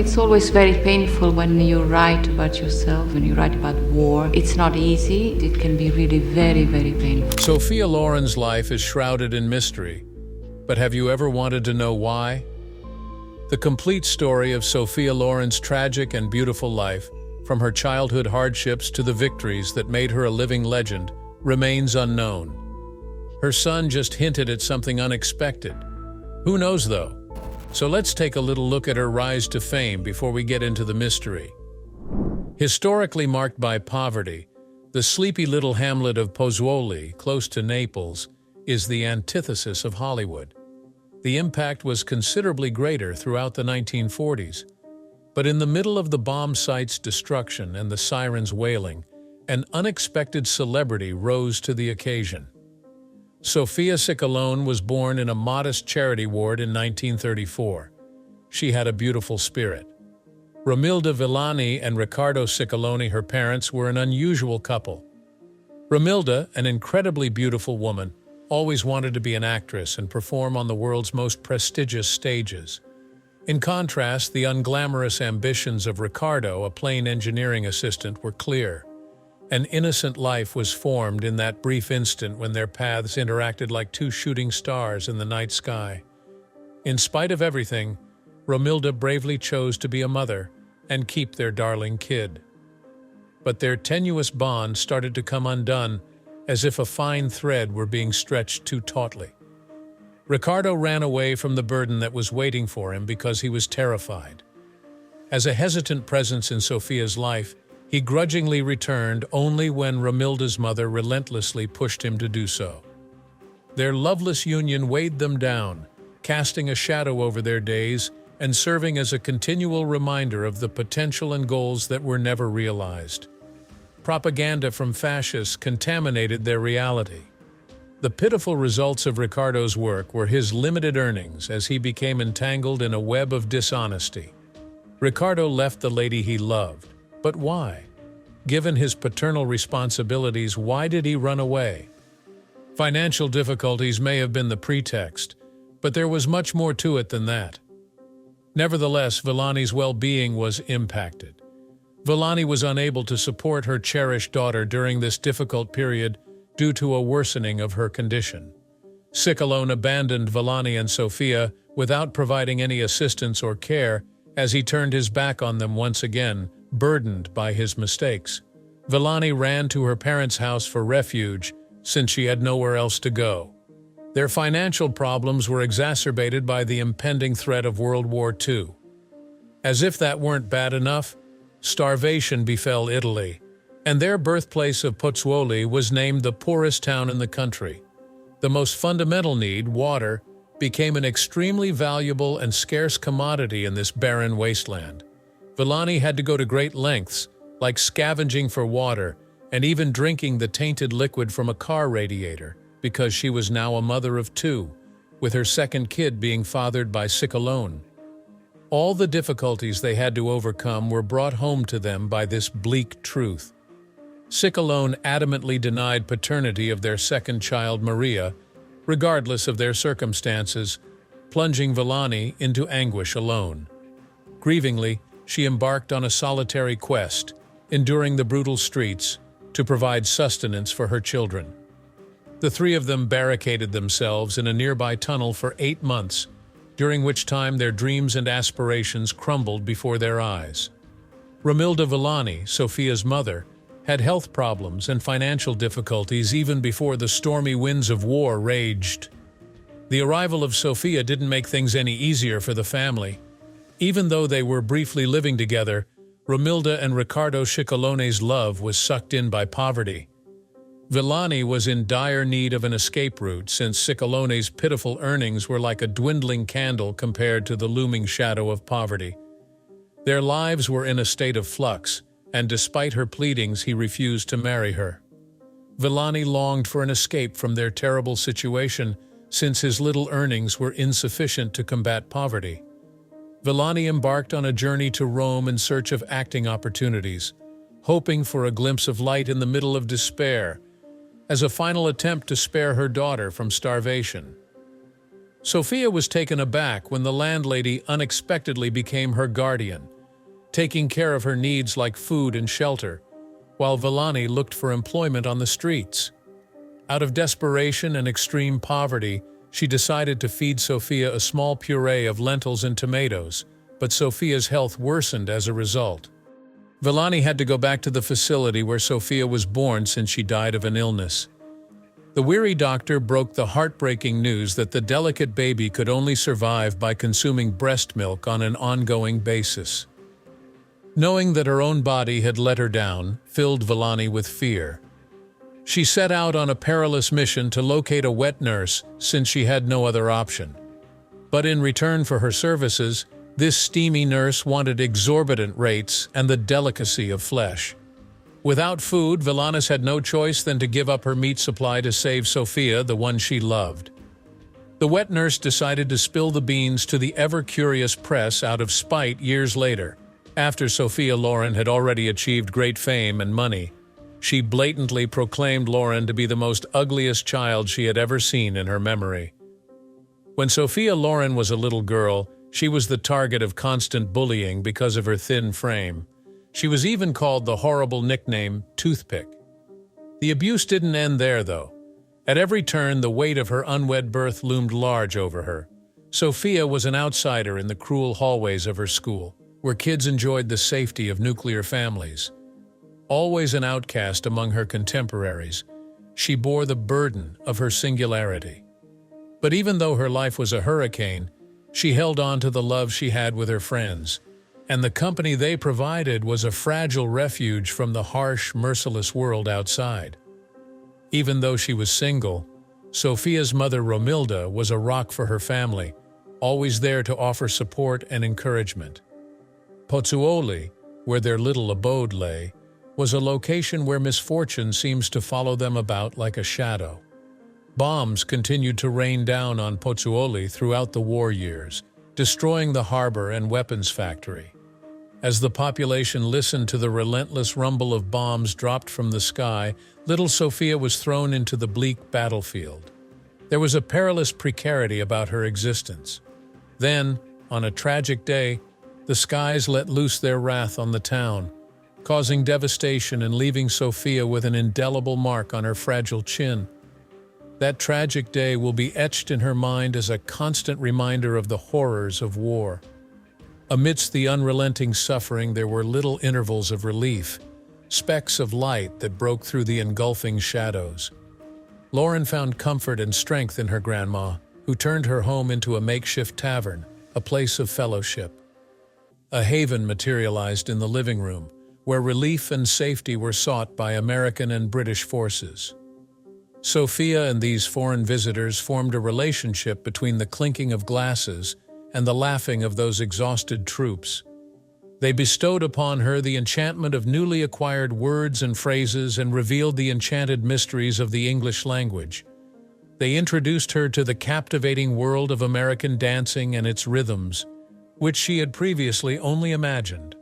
It's always very painful when you write about yourself, when you write about war. It's not easy. It can be really very, very painful. Sophia Loren's life is shrouded in mystery. But have you ever wanted to know why? The complete story of Sophia Loren's tragic and beautiful life, from her childhood hardships to the victories that made her a living legend, remains unknown. Her son just hinted at something unexpected. Who knows, though? So let's take a little look at her rise to fame before we get into the mystery. Historically marked by poverty, the sleepy little hamlet of Pozzuoli, close to Naples, is the antithesis of Hollywood. The impact was considerably greater throughout the 1940s. But in the middle of the bomb site's destruction and the sirens wailing, an unexpected celebrity rose to the occasion. Sophia Childhood was born in a modest charity ward in 1934. She had a beautiful spirit. Romilda Villani and Riccardo Ciccolone, her parents, were an unusual couple. Romilda, an incredibly beautiful woman, always wanted to be an actress and perform on the world's most prestigious stages. In contrast, the unglamorous ambitions of Riccardo, a plain engineering assistant, were clear. An innocent life was formed in that brief instant when their paths interacted like two shooting stars in the night sky. In spite of everything, Romilda bravely chose to be a mother and keep their darling kid. But their tenuous bond started to come undone, as if a fine thread were being stretched too tautly. Riccardo ran away from the burden that was waiting for him because he was terrified. As a hesitant presence in Sophia's life, he grudgingly returned only when Romilda's mother relentlessly pushed him to do so. Their loveless union weighed them down, casting a shadow over their days and serving as a continual reminder of the potential and goals that were never realized. Propaganda from fascists contaminated their reality. The pitiful results of Riccardo's work were his limited earnings as he became entangled in a web of dishonesty. Riccardo left the lady he loved. But why? Given his paternal responsibilities, why did he run away? Financial difficulties may have been the pretext, but there was much more to it than that. Nevertheless, Villani's well-being was impacted. Villani was unable to support her cherished daughter during this difficult period due to a worsening of her condition. Ciccolone abandoned Villani and Sophia without providing any assistance or care as he turned his back on them once again, burdened by his mistakes. Villani ran to her parents' house for refuge since she had nowhere else to go. Their financial problems were exacerbated by the impending threat of World War II. As if that weren't bad enough, starvation befell Italy, and their birthplace of Pozzuoli was named the poorest town in the country. The most fundamental need, water, became an extremely valuable and scarce commodity in this barren wasteland. Villani had to go to great lengths, like scavenging for water and even drinking the tainted liquid from a car radiator, because she was now a mother of two, with her second kid being fathered by Ciccolone. All the difficulties they had to overcome were brought home to them by this bleak truth. Ciccolone adamantly denied paternity of their second child, Maria, regardless of their circumstances, plunging Villani into anguish alone. Grievingly, she embarked on a solitary quest, enduring the brutal streets, to provide sustenance for her children. The three of them barricaded themselves in a nearby tunnel for 8 months, during which time their dreams and aspirations crumbled before their eyes. Romilda Villani, Sophia's mother, had health problems and financial difficulties even before the stormy winds of war raged. The arrival of Sophia didn't make things any easier for the family. Even though they were briefly living together, Romilda and Riccardo Ciccollone's love was sucked in by poverty. Villani was in dire need of an escape route since Ciccollone's pitiful earnings were like a dwindling candle compared to the looming shadow of poverty. Their lives were in a state of flux, and despite her pleadings, he refused to marry her. Villani longed for an escape from their terrible situation since his little earnings were insufficient to combat poverty. Villani embarked on a journey to Rome in search of acting opportunities, hoping for a glimpse of light in the middle of despair, as a final attempt to spare her daughter from starvation. Sophia was taken aback when the landlady unexpectedly became her guardian, taking care of her needs like food and shelter, while Villani looked for employment on the streets. Out of desperation and extreme poverty, she decided to feed Sophia a small puree of lentils and tomatoes, but Sophia's health worsened as a result. Villani had to go back to the facility where Sophia was born since she died of an illness. The weary doctor broke the heartbreaking news that the delicate baby could only survive by consuming breast milk on an ongoing basis. Knowing that her own body had let her down filled Villani with fear. She set out on a perilous mission to locate a wet nurse since she had no other option. But in return for her services, this steamy nurse wanted exorbitant rates and the delicacy of flesh. Without food, Villanis had no choice than to give up her meat supply to save Sophia, the one she loved. The wet nurse decided to spill the beans to the ever-curious press out of spite years later. After Sophia Loren had already achieved great fame and money, she blatantly proclaimed Loren to be the most ugliest child she had ever seen in her memory. When Sophia Loren was a little girl, she was the target of constant bullying because of her thin frame. She was even called the horrible nickname Toothpick. The abuse didn't end there, though. At every turn, the weight of her unwed birth loomed large over her. Sophia was an outsider in the cruel hallways of her school, where kids enjoyed the safety of nuclear families. Always an outcast among her contemporaries, she bore the burden of her singularity. But even though her life was a hurricane, she held on to the love she had with her friends, and the company they provided was a fragile refuge from the harsh, merciless world outside. Even though she was single, Sophia's mother Romilda was a rock for her family, always there to offer support and encouragement. Pozzuoli, where their little abode lay, was a location where misfortune seems to follow them about like a shadow. Bombs continued to rain down on Pozzuoli throughout the war years, destroying the harbor and weapons factory. As the population listened to the relentless rumble of bombs dropped from the sky, little Sophia was thrown into the bleak battlefield. There was a perilous precarity about her existence. Then, on a tragic day, the skies let loose their wrath on the town, causing devastation and leaving Sophia with an indelible mark on her fragile chin. That tragic day will be etched in her mind as a constant reminder of the horrors of war. Amidst the unrelenting suffering, there were little intervals of relief, specks of light that broke through the engulfing shadows. Loren found comfort and strength in her grandma, who turned her home into a makeshift tavern, a place of fellowship. A haven materialized in the living room, where relief and safety were sought by American and British forces. Sophia and these foreign visitors formed a relationship between the clinking of glasses and the laughing of those exhausted troops. They bestowed upon her the enchantment of newly acquired words and phrases and revealed the enchanted mysteries of the English language. They introduced her to the captivating world of American dancing and its rhythms, which she had previously only imagined.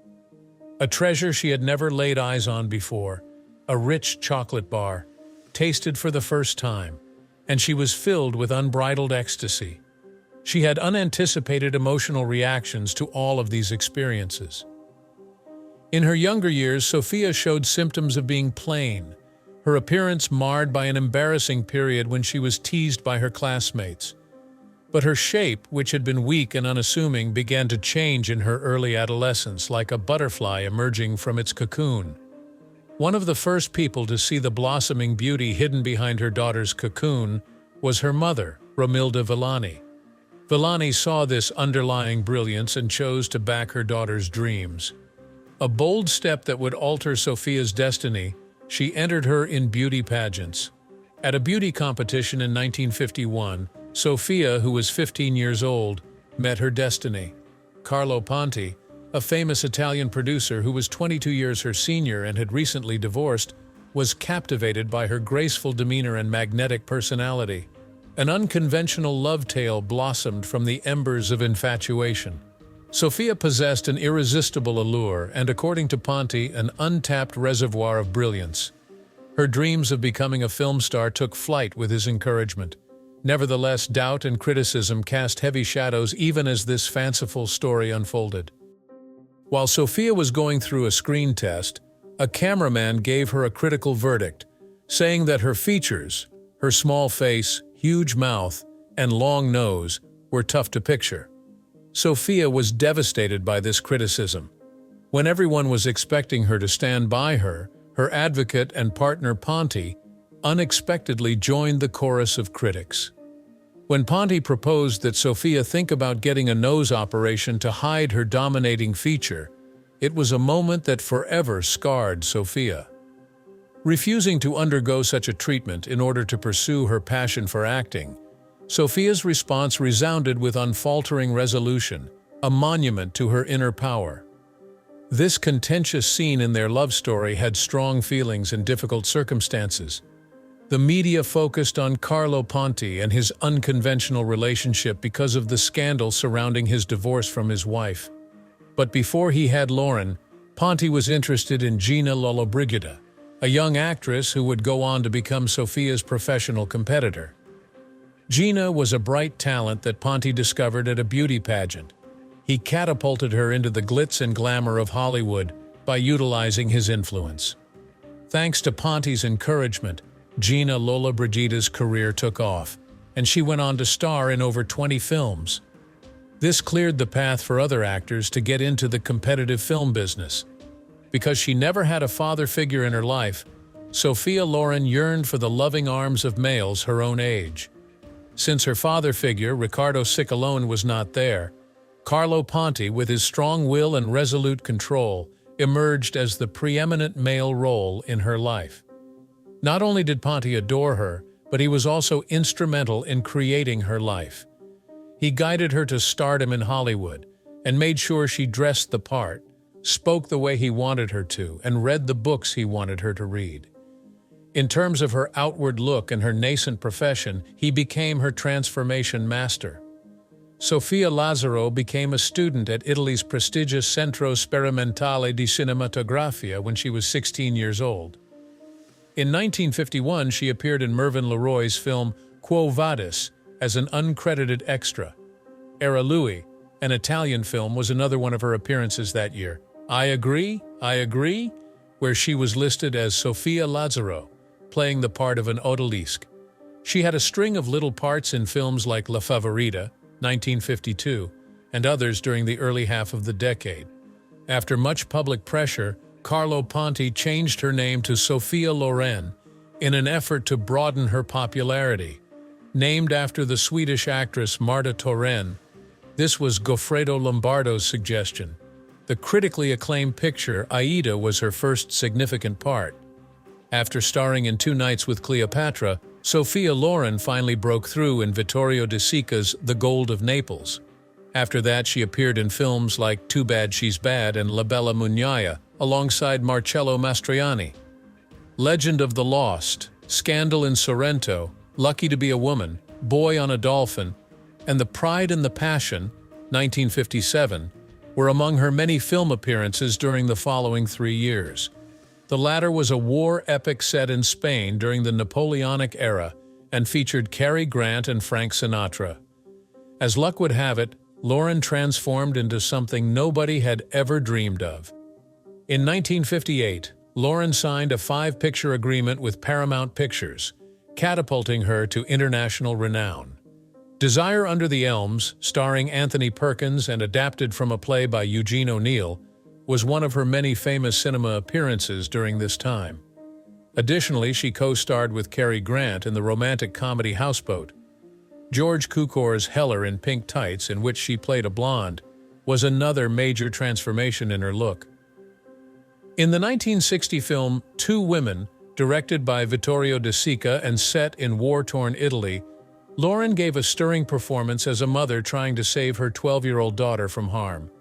A treasure she had never laid eyes on before, a rich chocolate bar, tasted for the first time, and she was filled with unbridled ecstasy. She had unanticipated emotional reactions to all of these experiences. In her younger years, Sophia showed symptoms of being plain, her appearance marred by an embarrassing period when she was teased by her classmates. But her shape, which had been weak and unassuming, began to change in her early adolescence, like a butterfly emerging from its cocoon. One of the first people to see the blossoming beauty hidden behind her daughter's cocoon was her mother, Romilda Villani. Villani saw this underlying brilliance and chose to back her daughter's dreams. A bold step that would alter Sophia's destiny, she entered her in beauty pageants. At a beauty competition in 1951, Sophia, who was 15 years old, met her destiny. Carlo Ponte, a famous Italian producer who was 22 years her senior and had recently divorced, was captivated by her graceful demeanor and magnetic personality. An unconventional love tale blossomed from the embers of infatuation. Sophia possessed an irresistible allure and, according to Ponte, an untapped reservoir of brilliance. Her dreams of becoming a film star took flight with his encouragement. Nevertheless, doubt and criticism cast heavy shadows even as this fanciful story unfolded. While Sophia was going through a screen test, a cameraman gave her a critical verdict, saying that her features, her small face, huge mouth, and long nose, were tough to picture. Sophia was devastated by this criticism. When everyone was expecting her to stand by her, her advocate and partner Ponti unexpectedly joined the chorus of critics. When Ponti proposed that Sophia think about getting a nose operation to hide her dominating feature, it was a moment that forever scarred Sophia. Refusing to undergo such a treatment in order to pursue her passion for acting, Sophia's response resounded with unfaltering resolution, a monument to her inner power. This contentious scene in their love story had strong feelings and difficult circumstances. The media focused on Carlo Ponti and his unconventional relationship because of the scandal surrounding his divorce from his wife. But before he had Loren, Ponti was interested in Gina Lollobrigida, a young actress who would go on to become Sophia's professional competitor. Gina was a bright talent that Ponti discovered at a beauty pageant. He catapulted her into the glitz and glamour of Hollywood by utilizing his influence. Thanks to Ponti's encouragement, Gina Lollobrigida's career took off, and she went on to star in over 20 films. This cleared the path for other actors to get into the competitive film business. Because she never had a father figure in her life, Sophia Loren yearned for the loving arms of males her own age. Since her father figure, Riccardo Ciccolone, was not there, Carlo Ponti, with his strong will and resolute control, emerged as the preeminent male role in her life. Not only did Ponti adore her, but he was also instrumental in creating her life. He guided her to stardom in Hollywood and made sure she dressed the part, spoke the way he wanted her to, and read the books he wanted her to read. In terms of her outward look and her nascent profession, he became her transformation master. Sophia Lazzaro became a student at Italy's prestigious Centro Sperimentale di Cinematografia when she was 16 years old. In 1951, she appeared in Mervyn LeRoy's film Quo Vadis as an uncredited extra. Era Lui, an Italian film, was another one of her appearances that year. I Agree, where she was listed as Sophia Lazzaro, playing the part of an odalisque. She had a string of little parts in films like La Favorita, 1952, and others during the early half of the decade. After much public pressure, Carlo Ponti changed her name to Sophia Loren in an effort to broaden her popularity. Named after the Swedish actress Marta Torén, this was Goffredo Lombardo's suggestion. The critically acclaimed picture Aida was her first significant part. After starring in Two Nights with Cleopatra, Sophia Loren finally broke through in Vittorio De Sica's The Gold of Naples. After that, she appeared in films like Too Bad She's Bad and La Bella Mugnaya, alongside Marcello Mastroianni. Legend of the Lost, Scandal in Sorrento, Lucky to Be a Woman, Boy on a Dolphin, and The Pride and the Passion, 1957, were among her many film appearances during the following 3 years. The latter was a war epic set in Spain during the Napoleonic era and featured Carrie Grant and Frank Sinatra. As luck would have it, Loren transformed into something nobody had ever dreamed of. In 1958, Loren signed a 5-picture agreement with Paramount Pictures, catapulting her to international renown. Desire Under the Elms, starring Anthony Perkins and adapted from a play by Eugene O'Neill, was one of her many famous cinema appearances during this time. Additionally, she co-starred with Carrie Grant in the romantic comedy Houseboat. George Cukor's Heller in Pink Tights, in which she played a blonde, was another major transformation in her look. In the 1960 film Two Women, directed by Vittorio De Sica and set in war-torn Italy, Loren gave a stirring performance as a mother trying to save her 12-year-old daughter from harm.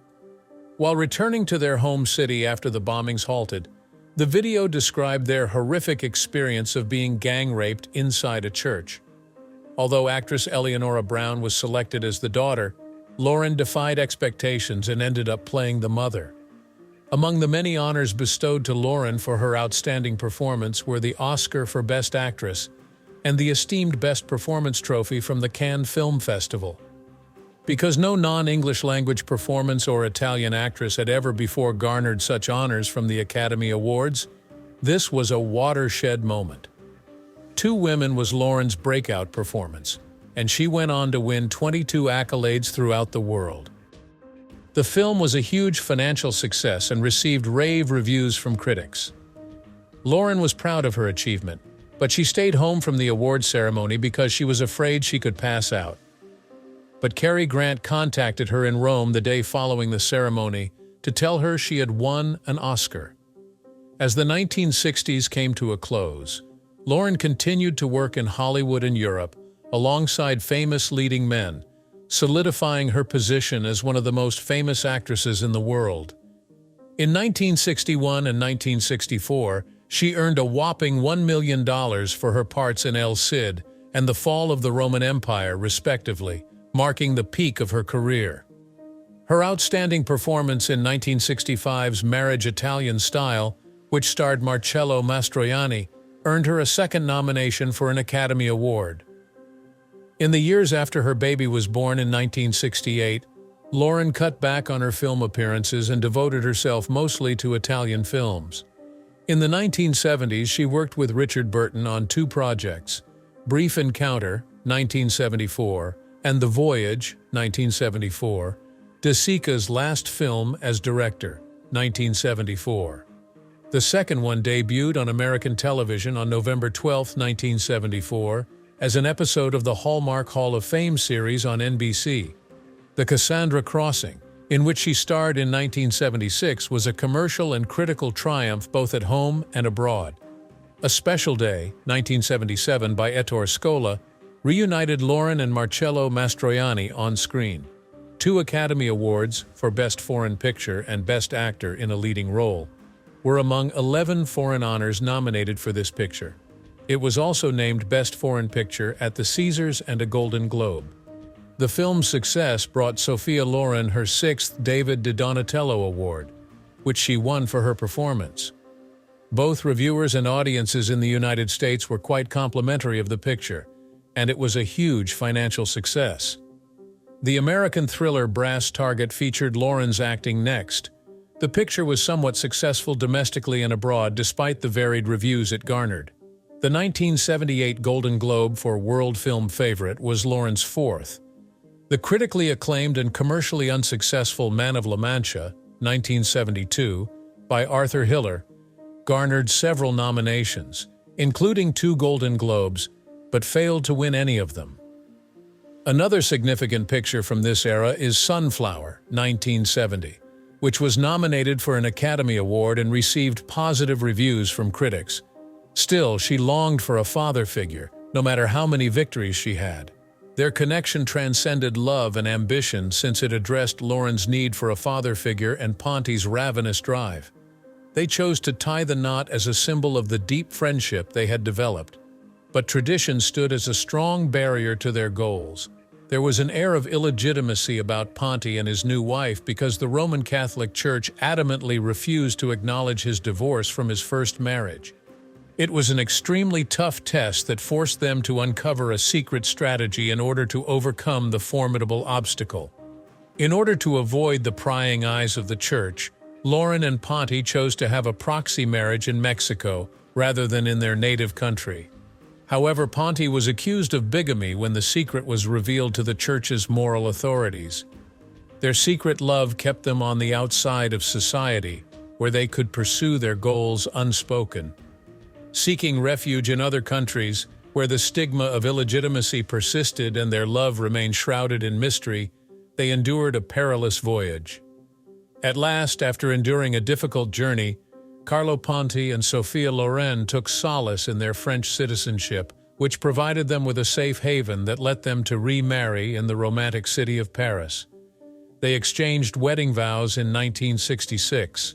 While returning to their home city after the bombings halted, the video described their horrific experience of being gang-raped inside a church. Although actress Eleonora Brown was selected as the daughter, Loren defied expectations and ended up playing the mother. Among the many honors bestowed to Loren for her outstanding performance were the Oscar for Best Actress and the esteemed Best Performance trophy from the Cannes Film Festival. Because no non-English language performance or Italian actress had ever before garnered such honors from the Academy Awards, this was a watershed moment. Two Women was Loren's breakout performance, and she went on to win 22 accolades throughout the world. The film was a huge financial success and received rave reviews from critics. Loren was proud of her achievement, but she stayed home from the awards ceremony because she was afraid she could pass out. But Carrie Grant contacted her in Rome the day following the ceremony to tell her she had won an Oscar. As the 1960s came to a close, Loren continued to work in Hollywood and Europe alongside famous leading men, solidifying her position as one of the most famous actresses in the world. In 1961 and 1964, she earned a whopping $1 million for her parts in El Cid and the Fall of the Roman Empire, respectively, marking the peak of her career. Her outstanding performance in 1965's Marriage Italian Style, which starred Marcello Mastroianni, earned her a second nomination for an Academy Award. In the years after her baby was born in 1968, Loren cut back on her film appearances and devoted herself mostly to Italian films. In the 1970s, she worked with Richard Burton on two projects, Brief Encounter, 1974, and The Voyage, 1974, De Sica's last film as director, 1974. The second one debuted on American television on November 12, 1974, as an episode of the Hallmark Hall of Fame series on NBC. The Cassandra Crossing, in which she starred in 1976, was a commercial and critical triumph both at home and abroad. A Special Day, 1977, by Ettore Scola, reunited Loren and Marcello Mastroianni on screen. 2 Academy Awards for Best Foreign Picture and Best Actor in a Leading Role were among 11 foreign honors nominated for this picture. It was also named Best Foreign Picture at the Caesars and a Golden Globe. The film's success brought Sophia Loren her 6th David de Donatello Award, which she won for her performance. Both reviewers and audiences in the United States were quite complimentary of the picture, and it was a huge financial success. The American thriller Brass Target featured Loren's acting next. The picture was somewhat successful domestically and abroad despite the varied reviews it garnered. The 1978 Golden Globe for World Film Favorite was Loren's 4th. The critically acclaimed and commercially unsuccessful Man of La Mancha, 1972, by Arthur Hiller, garnered several nominations, including 2 Golden Globes, but failed to win any of them. Another significant picture from this era is Sunflower, 1970, which was nominated for an Academy Award and received positive reviews from critics. Still, she longed for a father figure, no matter how many victories she had. Their connection transcended love and ambition since it addressed Loren's need for a father figure and Ponti's ravenous drive. They chose to tie the knot as a symbol of the deep friendship they had developed. But tradition stood as a strong barrier to their goals. There was an air of illegitimacy about Ponti and his new wife because the Roman Catholic Church adamantly refused to acknowledge his divorce from his first marriage. It was an extremely tough test that forced them to uncover a secret strategy in order to overcome the formidable obstacle. In order to avoid the prying eyes of the Church, Loren and Ponti chose to have a proxy marriage in Mexico rather than in their native country. However, Ponti was accused of bigamy when the secret was revealed to the Church's moral authorities. Their secret love kept them on the outside of society, where they could pursue their goals unspoken. Seeking refuge in other countries, where the stigma of illegitimacy persisted and their love remained shrouded in mystery, they endured a perilous voyage. At last, after enduring a difficult journey, Carlo Ponte and Sophia Loren took solace in their French citizenship, which provided them with a safe haven that let them to remarry in the romantic city of Paris. They exchanged wedding vows in 1966.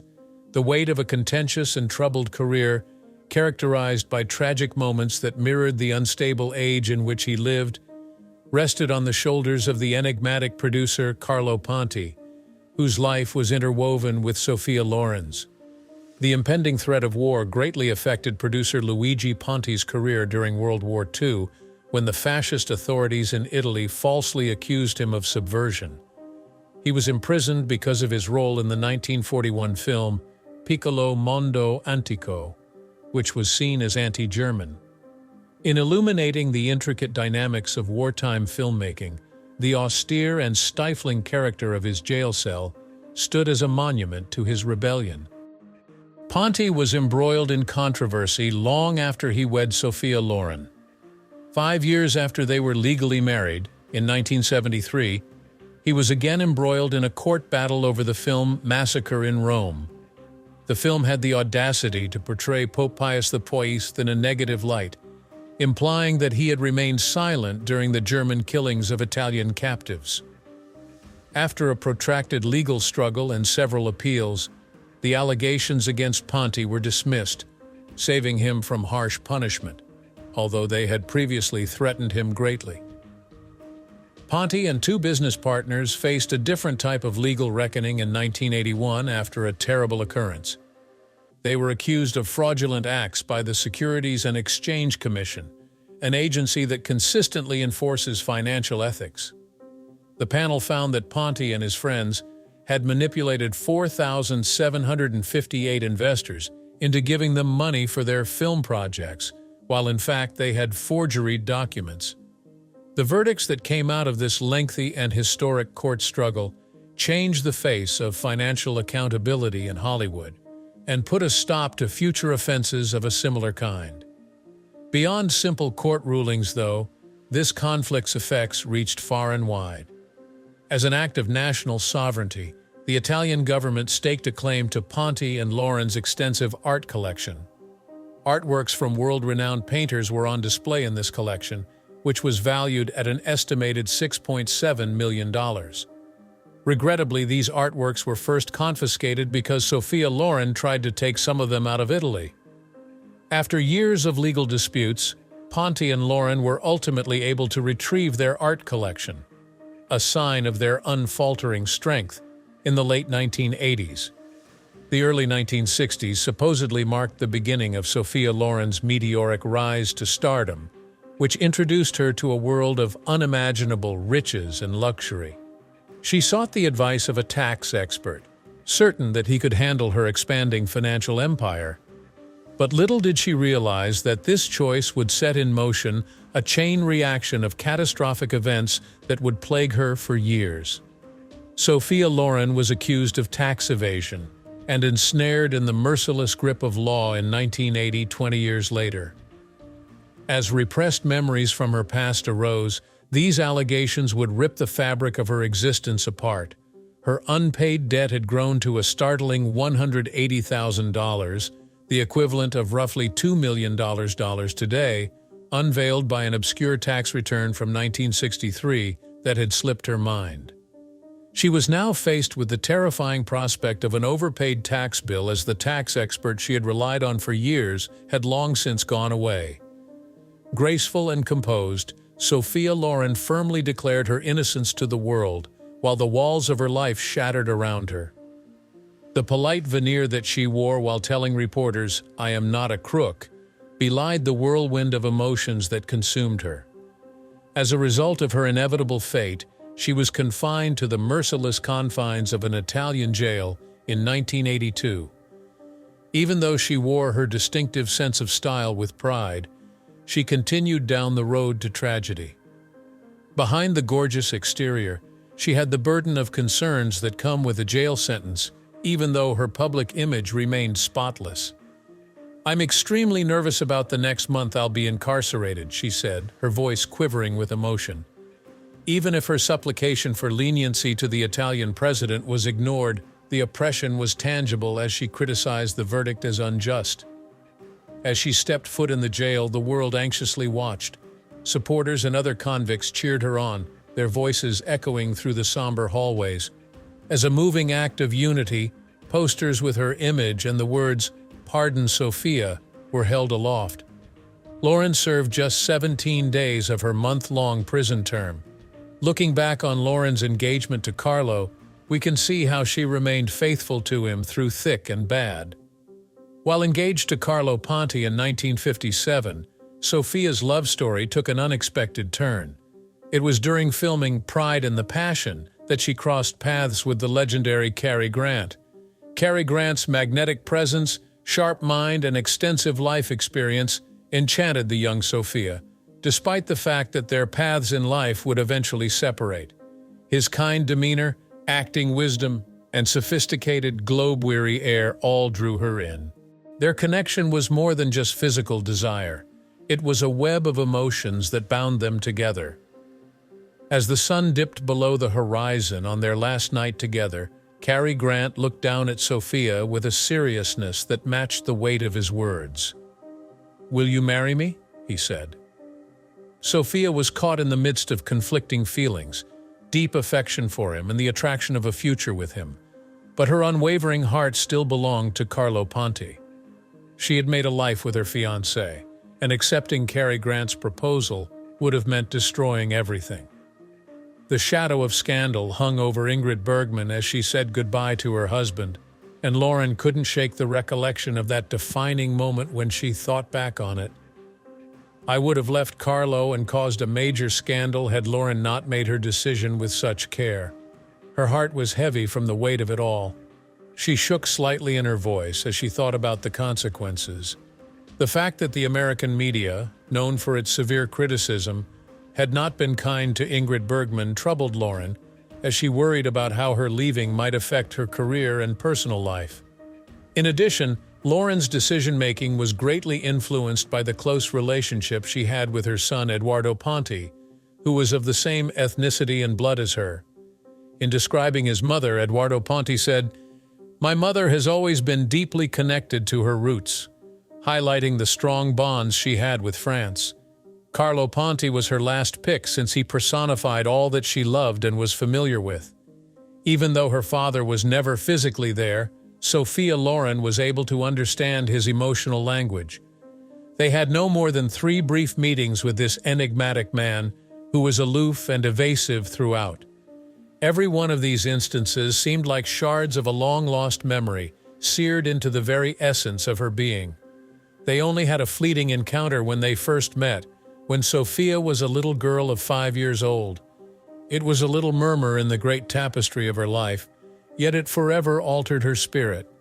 The weight of a contentious and troubled career, characterized by tragic moments that mirrored the unstable age in which he lived, rested on the shoulders of the enigmatic producer Carlo Ponti, whose life was interwoven with Sophia Loren's. The impending threat of war greatly affected producer Luigi Ponti's career during World War II, when the fascist authorities in Italy falsely accused him of subversion. He was imprisoned because of his role in the 1941 film Piccolo Mondo Antico, which was seen as anti-German. In illuminating the intricate dynamics of wartime filmmaking, the austere and stifling character of his jail cell stood as a monument to his rebellion. Ponti was embroiled in controversy long after he wed Sophia Loren. 5 years after they were legally married, in 1973, he was again embroiled in a court battle over the film Massacre in Rome. The film had the audacity to portray Pope Pius V in a negative light, implying that he had remained silent during the German killings of Italian captives. After a protracted legal struggle and several appeals, the allegations against Ponti were dismissed, saving him from harsh punishment, although they had previously threatened him greatly. Ponti and 2 business partners faced a different type of legal reckoning in 1981 after a terrible occurrence. They were accused of fraudulent acts by the Securities and Exchange Commission, an agency that consistently enforces financial ethics. The panel found that Ponti and his friends had manipulated 4,758 investors into giving them money for their film projects, while in fact they had forgeried documents. The verdicts that came out of this lengthy and historic court struggle changed the face of financial accountability in Hollywood and put a stop to future offenses of a similar kind. Beyond simple court rulings, though, this conflict's effects reached far and wide. As an act of national sovereignty, the Italian government staked a claim to Ponti and Loren's extensive art collection. Artworks from world-renowned painters were on display in this collection, which was valued at an estimated $6.7 million. Regrettably, these artworks were first confiscated because Sophia Loren tried to take some of them out of Italy. After years of legal disputes, Ponti and Loren were ultimately able to retrieve their art collection, a sign of their unfaltering strength in the late 1980s. The early 1960s supposedly marked the beginning of Sophia Loren's meteoric rise to stardom, which introduced her to a world of unimaginable riches and luxury. She sought the advice of a tax expert, certain that he could handle her expanding financial empire. But little did she realize that this choice would set in motion a chain reaction of catastrophic events that would plague her for years. Sophia Loren was accused of tax evasion and ensnared in the merciless grip of law in 1980, 20 years later. As repressed memories from her past arose, these allegations would rip the fabric of her existence apart. Her unpaid debt had grown to a startling $180,000, the equivalent of roughly $2 million today, unveiled by an obscure tax return from 1963 that had slipped her mind. She was now faced with the terrifying prospect of an overpaid tax bill, as the tax expert she had relied on for years had long since gone away. Graceful and composed, Sophia Loren firmly declared her innocence to the world, while the walls of her life shattered around her. The polite veneer that she wore while telling reporters, "I am not a crook," belied the whirlwind of emotions that consumed her. As a result of her inevitable fate, she was confined to the merciless confines of an Italian jail in 1982. Even though she wore her distinctive sense of style with pride, she continued down the road to tragedy. Behind the gorgeous exterior, she had the burden of concerns that come with a jail sentence, even though her public image remained spotless. "I'm extremely nervous about the next month I'll be incarcerated," she said, her voice quivering with emotion. Even if her supplication for leniency to the Italian president was ignored, the oppression was tangible as she criticized the verdict as unjust. As she stepped foot in the jail, the world anxiously watched. Supporters and other convicts cheered her on, their voices echoing through the somber hallways. As a moving act of unity, posters with her image and the words, "Pardon Sophia," were held aloft. Loren served just 17 days of her month-long prison term. Looking back on Loren's engagement to Carlo, we can see how she remained faithful to him through thick and bad. While engaged to Carlo Ponti in 1957, Sophia's love story took an unexpected turn. It was during filming Pride and the Passion that she crossed paths with the legendary Carrie Grant. Carrie Grant's magnetic presence, sharp mind, and extensive life experience enchanted the young Sophia, despite the fact that their paths in life would eventually separate. His kind demeanor, acting wisdom, and sophisticated, globe-weary air all drew her in. Their connection was more than just physical desire. It was a web of emotions that bound them together. As the sun dipped below the horizon on their last night together, Carrie Grant looked down at Sophia with a seriousness that matched the weight of his words. "Will you marry me?" he said. Sophia was caught in the midst of conflicting feelings, deep affection for him and the attraction of a future with him. But her unwavering heart still belonged to Carlo Ponti. She had made a life with her fiancé, and accepting Carrie Grant's proposal would have meant destroying everything. The shadow of scandal hung over Ingrid Bergman as she said goodbye to her husband, and Loren couldn't shake the recollection of that defining moment when she thought back on it. "I would have left Carlo and caused a major scandal had Loren not made her decision with such care." Her heart was heavy from the weight of it all. She shook slightly in her voice as she thought about the consequences. The fact that the American media, known for its severe criticism, had not been kind to Ingrid Bergman troubled Loren, as she worried about how her leaving might affect her career and personal life. In addition, Loren's decision-making was greatly influenced by the close relationship she had with her son Edoardo Ponti, who was of the same ethnicity and blood as her. In describing his mother, Edoardo Ponti said, "My mother has always been deeply connected to her roots," highlighting the strong bonds she had with France. Carlo Ponti was her last pick since he personified all that she loved and was familiar with. Even though her father was never physically there, Sophia Loren was able to understand his emotional language. They had no more than 3 brief meetings with this enigmatic man, who was aloof and evasive throughout. Every one of these instances seemed like shards of a long-lost memory, seared into the very essence of her being. They only had a fleeting encounter when they first met, when Sophia was a little girl of 5 years old. It was a little murmur in the great tapestry of her life, yet it forever altered her spirit.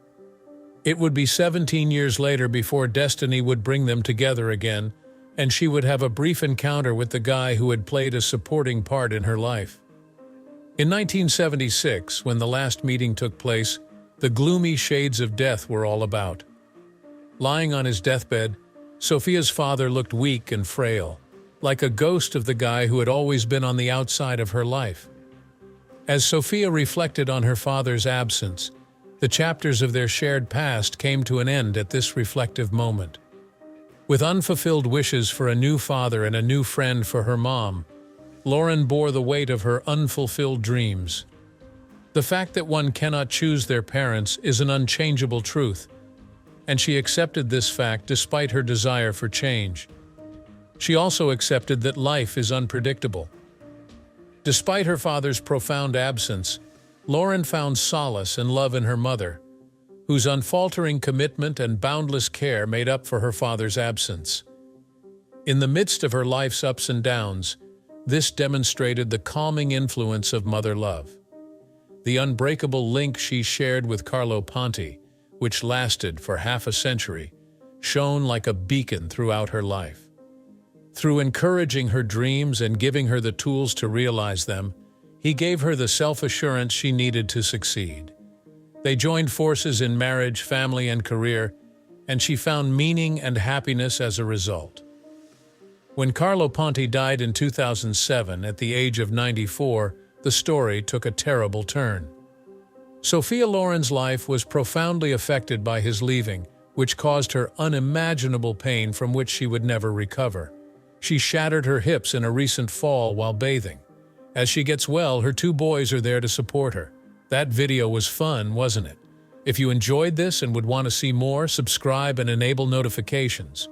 It would be 17 years later before destiny would bring them together again, and she would have a brief encounter with the guy who had played a supporting part in her life. In 1976, when the last meeting took place, the gloomy shades of death were all about. Lying on his deathbed, Sophia's father looked weak and frail, like a ghost of the guy who had always been on the outside of her life. As Sophia reflected on her father's absence, the chapters of their shared past came to an end at this reflective moment. With unfulfilled wishes for a new father and a new friend for her mom, Loren bore the weight of her unfulfilled dreams. The fact that one cannot choose their parents is an unchangeable truth, and she accepted this fact despite her desire for change. She also accepted that life is unpredictable. Despite her father's profound absence, Loren found solace and love in her mother, whose unfaltering commitment and boundless care made up for her father's absence. In the midst of her life's ups and downs, this demonstrated the calming influence of mother love. The unbreakable link she shared with Carlo Ponti, which lasted for half a century, shone like a beacon throughout her life. Through encouraging her dreams and giving her the tools to realize them, he gave her the self-assurance she needed to succeed. They joined forces in marriage, family, and career, and she found meaning and happiness as a result. When Carlo Ponti died in 2007 at the age of 94, the story took a terrible turn. Sophia Loren's life was profoundly affected by his leaving, which caused her unimaginable pain from which she would never recover. She shattered her hips in a recent fall while bathing. As she gets well, her 2 boys are there to support her. That video was fun, wasn't it? If you enjoyed this and would want to see more, subscribe and enable notifications.